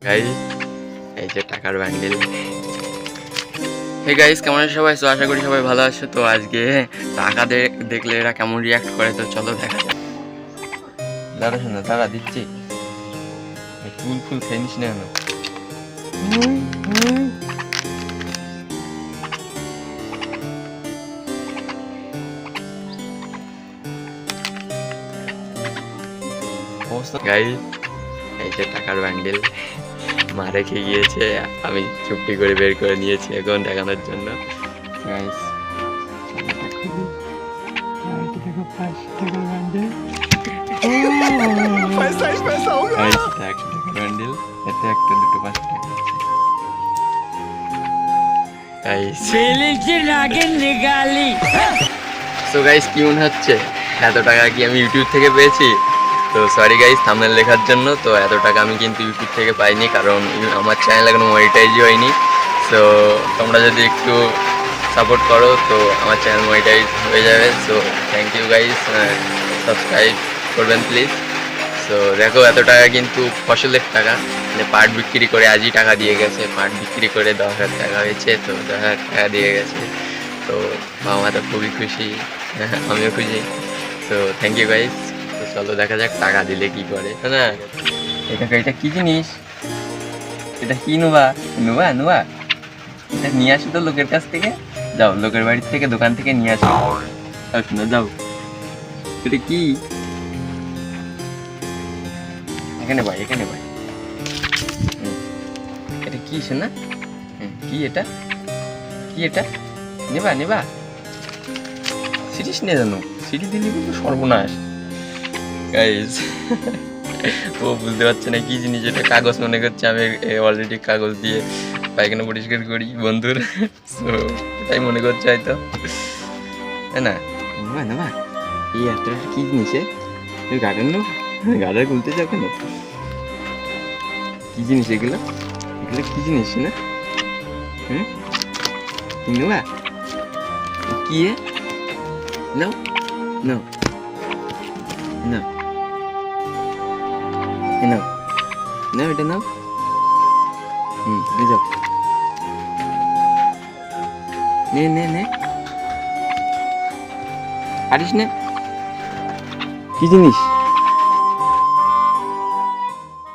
Guys এই যে টাকার বান্ডিল। হে গাইস, কেমন আছো সবাই? তো আশা করি সবাই ভালো আছো। তো আজকে টাকা দেখলে এরা কেমন রিয়াক্ট করে, তো চলো দেখা যাক। দাঁড়া শোনো, দাঁড়া দিচ্ছি। ফুল ফুল খেয়ে নিস না কেন? গাইস এই যে টাকার বান্ডিল মা রেখে গিয়েছে, আমি চুপটি করে বের করে নিয়েছি এখন দেখানোর জন্য। গাইস সো গাইস কি মনে হচ্ছে এত টাকা কি আমি ইউটিউব থেকে পেয়েছি? তো সরি গাইস থাম্বনেল লেখার জন্য। তো এত টাকা আমি কিন্তু ইউটিউব থেকে পাইনি, কারণ আমার চ্যানেল এখনো মনিটাইজই হয়নি। সো তোমরা যদি একটু সাপোর্ট করো তো আমার চ্যানেল মনিটাইজ হয়ে যাবে। So thank you guys, subscribe করবেন প্লিজ। সো দেখো এত টাকা কিন্তু ফসলের টাকা, মানে পাট বিক্রি করে আজই টাকা দিয়ে গেছে। পাট বিক্রি করে 10,000 টাকা হয়েছে, তো 10,000 টাকা দিয়ে গেছে। তো বাবা মা তো খুবই খুশি, আমিও খুশি। তো থ্যাংক ইউ গাইস। তো চলো দেখা যাক টাকা দিলে কি করে। না এটা কি জিনিস? এটা কি নোবা নোবা নোবা? এটা নিয়ে আসো তো লোকের কাছ থেকে। যাও লোকের বাড়ির থেকে, দোকান থেকে নিয়ে আসো। শোনো যাও, এটা কি? এখানে ভাই, এখানে ভাই। এটা কি শোনা? কি এটা? কি এটা? নেবা নেবা? সিরিজ নিয়ে জানো, সিরিজ দিলে কিন্তু সর্বনাশ গাইস। ও বুঝতে পারছে না কি জিনিস এটা। কাগজ মনে করছে আমি অলরেডি কাগজ দিয়ে পায়খানা পরিষ্কার করি বন্ধুর। সো এটাই মনে করছে হয়তো, তাই না? নেবা নেবা? এই একটা কি জিনিস? তুই গার্ডেন নো, গার্ডেন খুলতে চাও কেন? কি জিনিস এগুলো? এগুলো কি জিনিস না? নেবা? কি নাও নাও নাও নাও নাও, এটা নাও। যাও, নে নে নে, পারিস না? কি জিনিস?